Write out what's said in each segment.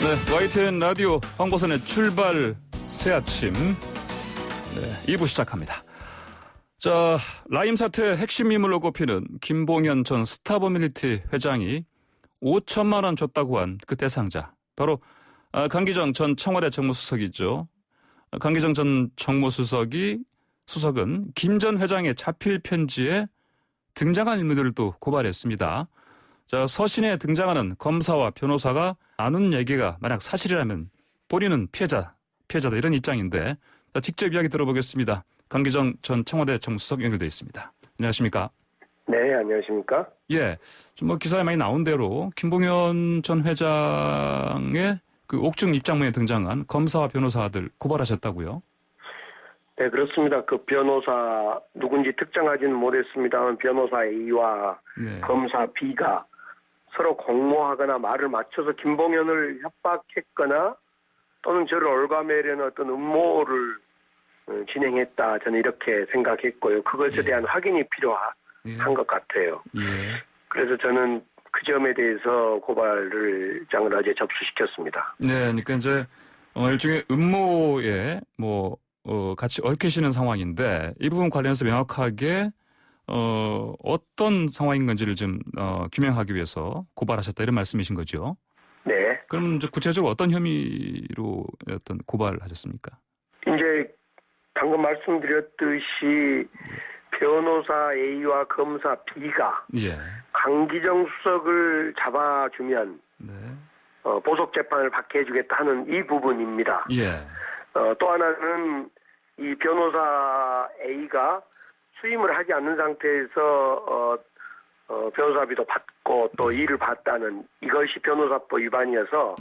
네, YTN 라디오 황보선의 출발 새 아침 2부 시작합니다. 자, 라임 사태 핵심 인물로 꼽히는 김봉현 전 스타버밀리티 회장이 5천만 원 줬다고 한 그 대상자, 바로 강기정 전 청와대 정무수석이죠. 강기정 전 정무수석은 김 전 회장의 자필 편지에 등장한 인물들을 또 고발했습니다. 자, 서신에 등장하는 검사와 변호사가 나눈 얘기가 만약 사실이라면 본인은 피해자다 이런 입장인데, 자, 직접 이야기 들어보겠습니다. 강기정 전 청와대 정무수석 연결돼 있습니다. 안녕하십니까? 네, 안녕하십니까? 예, 좀 뭐 기사에 많이 나온 대로 김봉현 전 회장의 그 옥중 입장문에 등장한 검사와 변호사들 고발하셨다고요? 네, 그렇습니다. 그 변호사 누군지 특정하지는 못했습니다만 변호사 A와 검사 B가 서로 공모하거나 말을 맞춰서 김봉현을 협박했거나 또는 저를 올가매려는 어떤 음모를 진행했다. 저는 이렇게 생각했고요. 그것에 대한 확인이 필요한 것 같아요. 그래서 저는 그 점에 대해서 고발장을 어제 접수시켰습니다. 네, 그러니까 이제 일종의 음모에 같이 얽히시는 상황인데 이 부분 관련해서 명확하게 어떤 상황인 건지를 좀 규명하기 위해서 고발하셨다 이런 말씀이신 거죠? 네. 그럼 이제 구체적으로 어떤 혐의로 어떤 고발하셨습니까? 이제 방금 말씀드렸듯이 변호사 A와 검사 B가 강기정 수석을 잡아주면 보석 재판을 받게 해주겠다 하는 이 부분입니다. 또 하나는 이 변호사 A가 수임을 하지 않는 상태에서 변호사비도 받고 또 일을 받다는 이것이 변호사법 위반이어서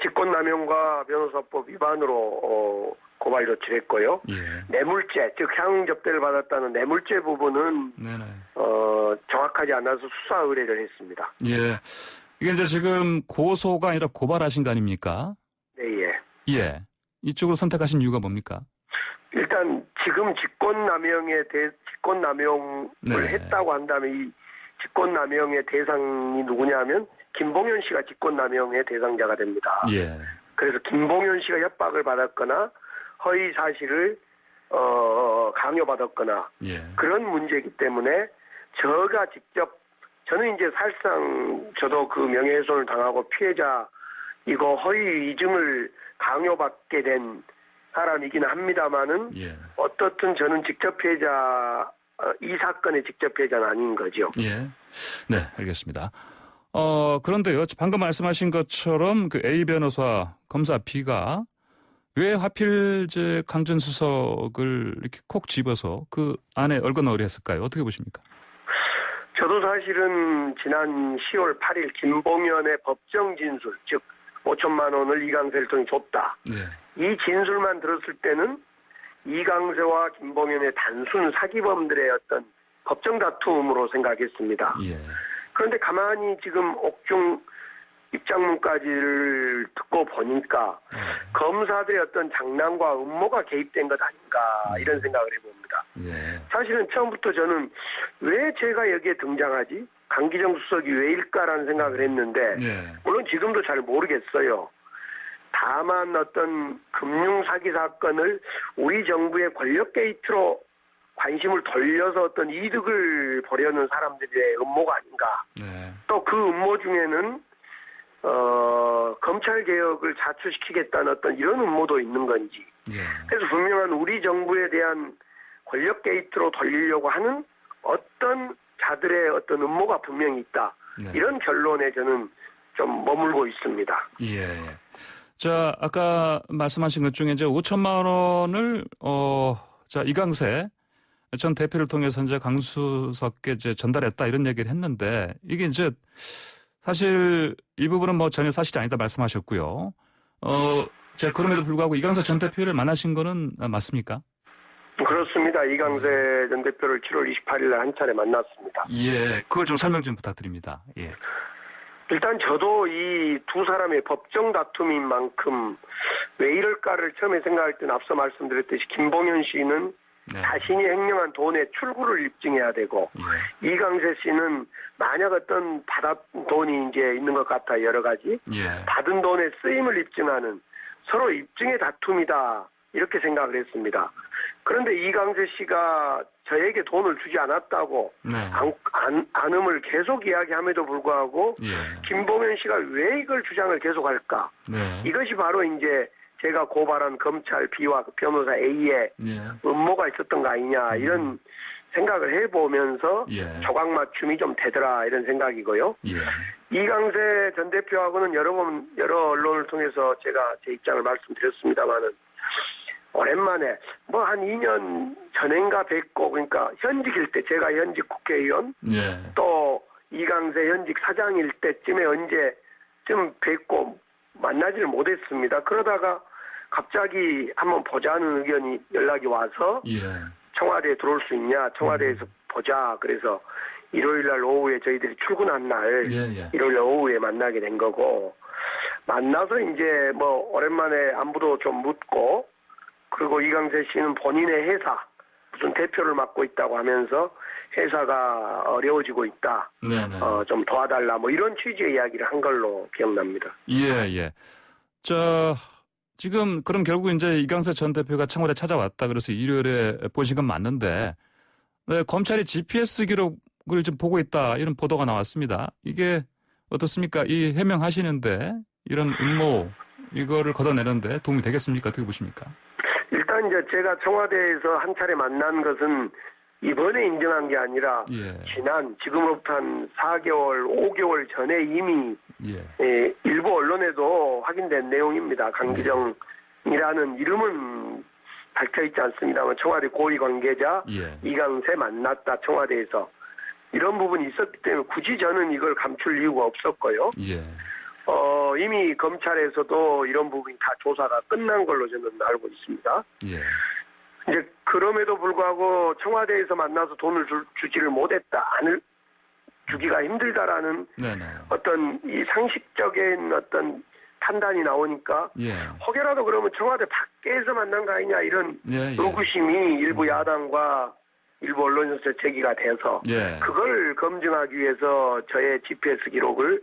직권남용과 변호사법 위반으로 고발 조치했고요. 뇌물죄, 즉 향응접대를 받았다는 뇌물죄 부분은 정확하지 않아서 수사 의뢰를 했습니다. 예, 이게 이제 지금 고소가 아니라 고발하신 거 아닙니까? 네, 이쪽으로 선택하신 이유가 뭡니까? 일단 지금 직권남용을 했다고 한다면 이 직권남용의 대상이 누구냐면 김봉현 씨가 직권남용의 대상자가 됩니다. 그래서 김봉현 씨가 협박을 받았거나 허위 사실을 강요받았거나 그런 문제이기 때문에 저는 이제 사실상 저도 그 명예훼손을 당하고 피해자이고 허위 위증을 강요받게 된 사람이긴 합니다만은 어떻든 저는 직접 피해자, 이 사건의 직접 피해자는 아닌 거죠. 네, 알겠습니다. 그런데요, 방금 말씀하신 것처럼 그 A 변호사, 검사 B가 왜 하필 이제 강 전 수석을 이렇게 콕 집어서 그 안에 얼거넣으려 했을까요? 어떻게 보십니까? 저도 사실은 지난 10월 8일 김봉현의 법정 진술, 즉 5천만 원을 이강세를 통해 줬다. 이 진술만 들었을 때는 이강세와 김봉현의 단순 사기범들의 어떤 법정 다툼으로 생각했습니다. 그런데 가만히 지금 옥중 입장문까지를 듣고 보니까 검사들의 어떤 장난과 음모가 개입된 것 아닌가 이런 생각을 해봅니다. 사실은 처음부터 저는 왜 제가 여기에 등장하지? 강기정 수석이 왜일까라는 생각을 했는데 물론 지금도 잘 모르겠어요. 다만 어떤 금융 사기 사건을 우리 정부의 권력 게이트로 관심을 돌려서 어떤 이득을 보려는 사람들의 음모가 아닌가. 또 그 음모 중에는 검찰 개혁을 자초시키겠다는 어떤 이런 음모도 있는 건지. 그래서 분명한 우리 정부에 대한 권력 게이트로 돌리려고 하는 어떤 자들의 어떤 음모가 분명히 있다. 이런 결론에 저는 좀 머물고 있습니다. 자, 아까 말씀하신 것 중에 이제 5천만 원을 이강세 전 대표를 통해서 이제 강수석께 이제 전달했다 이런 얘기를 했는데 이게 이제 사실 이 부분은 뭐 전혀 사실이 아니다 말씀하셨고요. 제가 그럼에도 불구하고 이강세 전 대표를 만나신 거는 맞습니까? 그렇습니다. 이강세 전 대표를 7월 28일 날 한 차례 만났습니다. 그걸 좀 설명 좀 부탁드립니다. 일단 저도 이 두 사람의 법정 다툼인 만큼 왜 이럴까를 처음에 생각할 때는 앞서 말씀드렸듯이 김봉현 씨는 자신이 횡령한 돈의 출구를 입증해야 되고 이강세 씨는 만약 어떤 받았던 돈이 이제 있는 것 같아 여러 가지 받은 돈의 쓰임을 입증하는 서로 입증의 다툼이다 이렇게 생각을 했습니다. 그런데 이강세 씨가 저에게 돈을 주지 않았다고 안음을 계속 이야기함에도 불구하고 김봉현 씨가 왜 이걸 주장을 계속할까? 이것이 바로 이제 제가 고발한 검찰 B와 변호사 A의 음모가 있었던 거 아니냐 이런 생각을 해보면서 조각 맞춤이 좀 되더라 이런 생각이고요. 이강세 전 대표하고는 여러 언론을 통해서 제가 제 입장을 말씀드렸습니다만은 오랜만에 뭐 한 2년 전인가 뵙고 그러니까 현직일 때 제가 현직 국회의원 또 이강세 현직 사장일 때쯤에 언제쯤 뵙고 만나지를 못했습니다. 그러다가 갑자기 한번 보자는 의견이 연락이 와서 청와대에 들어올 수 있냐 청와대에서 보자 그래서 일요일날 오후에 저희들이 출근한 날 일요일 오후에 만나게 된 거고 만나서 이제 뭐 오랜만에 안부도 좀 묻고 그리고 이강세 씨는 본인의 회사 무슨 대표를 맡고 있다고 하면서 회사가 어려워지고 있다. 좀 도와달라 뭐 이런 취지의 이야기를 한 걸로 기억납니다. 지금 그럼 결국 이제 이강세 전 대표가 청와대 찾아왔다 그래서 일요일에 보신 건 맞는데 검찰이 GPS 기록을 좀 보고 있다 이런 보도가 나왔습니다. 이게 어떻습니까? 이 해명하시는데 이런 음모 이거를 걷어내는데 도움이 되겠습니까? 어떻게 보십니까? 일단 이제 제가 청와대에서 한 차례 만난 것은 이번에 인정한 게 아니라 지금으로부터 한 4개월, 5개월 전에 이미 일부 언론에도 확인된 내용입니다. 강기정이라는 이름은 밝혀있지 않습니다만 청와대 고위 관계자 이강세 만났다 청와대에서 이런 부분이 있었기 때문에 굳이 저는 이걸 감출 이유가 없었고요. 이미 검찰에서도 이런 부분이 다 조사가 끝난 걸로 저는 알고 있습니다. 이제 그럼에도 불구하고 청와대에서 만나서 돈을 주지를 못했다, 주기가 힘들다라는 어떤 이 상식적인 어떤 판단이 나오니까 혹여라도 그러면 청와대 밖에서 만난 거 아니냐 이런 의구심이 일부 야당과 일부 언론에서 제기가 돼서 그걸 검증하기 위해서 저의 GPS 기록을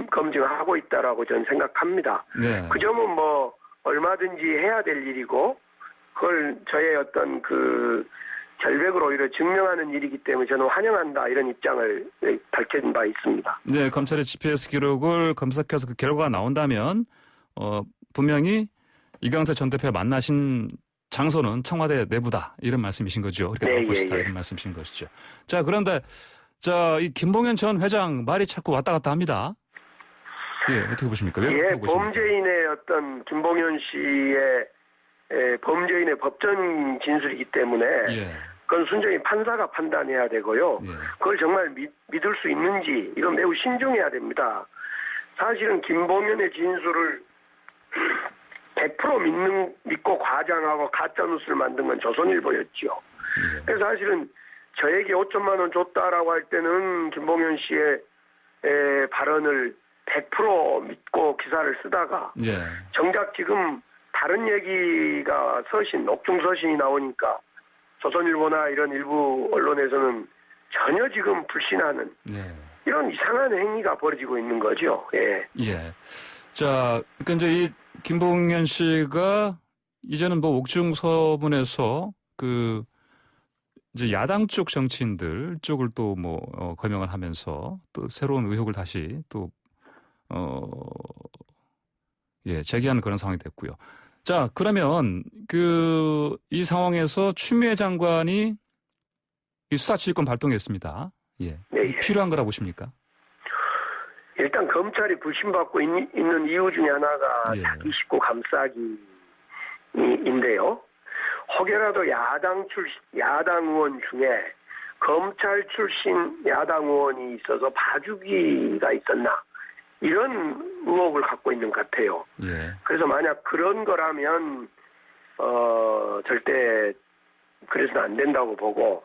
검증하고 있다라고 저는 생각합니다. 그 점은 뭐 얼마든지 해야 될 일이고 그걸 저의 어떤 그 결백으로 오히려 증명하는 일이기 때문에 저는 환영한다 이런 입장을 밝힌 바 있습니다. 네, 검찰의 GPS 기록을 검색해서 그 결과가 나온다면 분명히 이강세 전 대표 만나신 장소는 청와대 내부다 이런 말씀이신 거죠. 이렇게 나올 것이다 이런 말씀이신 것이죠. 자, 그런데 이 김봉현 전 회장 말이 자꾸 왔다 갔다 합니다. 어떻게 보십니까? 왜 그렇게 보십니까? 범죄인의 어떤 김봉현 씨의 범죄인의 법정 진술이기 때문에 그건 순전히 판사가 판단해야 되고요. 그걸 정말 믿을 수 있는지 이건 매우 신중해야 됩니다. 사실은 김봉현의 진술을 100% 믿고 과장하고 가짜뉴스를 만든 건 조선일보였죠. 그래서 사실은 저에게 5천만 원 줬다라고 할 때는 김봉현 씨의 발언을 100% 믿고 기사를 쓰다가 정작 지금 다른 얘기가 옥중서신이 나오니까 조선일보나 이런 일부 언론에서는 전혀 지금 불신하는 이런 이상한 행위가 벌어지고 있는 거죠. 자, 그러니까 이제 이 김봉현 씨가 이제는 뭐 옥중서문에서 이제 야당 쪽 정치인들 쪽을 또 거명을 하면서 또 새로운 의혹을 다시 또 제기하는 그런 상황이 됐고요. 자, 그러면 이 상황에서 추미애 장관이 이 수사지휘권 발동했습니다. 필요한 거라 보십니까? 일단 검찰이 불신받고 있는 이유 중에 하나가 자기 식구 감싸기인데요. 혹여라도 야당 의원 중에 검찰 출신 야당 의원이 있어서 봐주기가 있었나 이런 의혹을 갖고 있는 것 같아요. 그래서 만약 그런 거라면 절대 그래서는 안 된다고 보고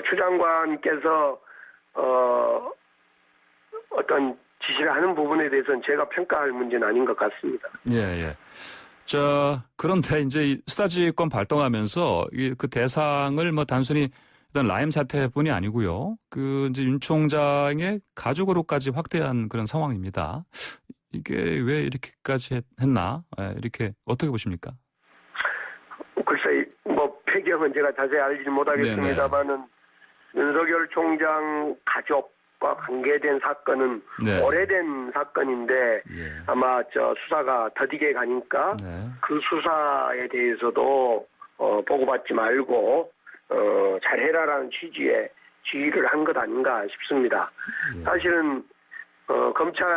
추 장관께서 어떤 지시를 하는 부분에 대해서는 제가 평가할 문제는 아닌 것 같습니다. 자, 그런데 이제 이 수사지휘권 발동하면서 그 대상을 뭐 단순히 일단 라임 사태뿐이 아니고요. 그 이제 윤 총장의 가족으로까지 확대한 그런 상황입니다. 이게 왜 이렇게까지 했나? 이렇게 어떻게 보십니까? 글쎄, 뭐 배경은 제가 자세히 알지는 못하겠습니다만은 윤석열 총장 가족과 관계된 사건은 네. 오래된 사건인데 아마 수사가 더디게 가니까 그 수사에 대해서도 보고받지 말고 잘해라라는 취지의 지휘를 한 것 아닌가 싶습니다. 사실은 검찰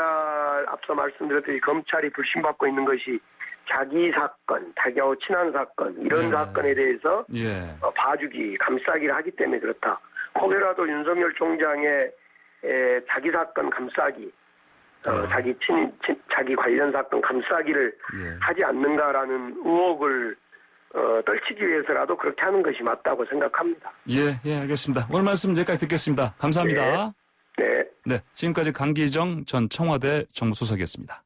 앞서 말씀드렸듯이 검찰이 불신받고 있는 것이 자기 사건, 자기하고 친한 사건 이런 사건에 대해서 봐주기, 감싸기를 하기 때문에 그렇다. 혹여라도 윤석열 총장의 자기 사건 감싸기, 자기 관련 사건 감싸기를 하지 않는가라는 의혹을 떨치기 위해서라도 그렇게 하는 것이 맞다고 생각합니다. 예, 알겠습니다. 오늘 말씀 여기까지 듣겠습니다. 감사합니다. 네. 네, 지금까지 강기정 전 청와대 정무수석이었습니다.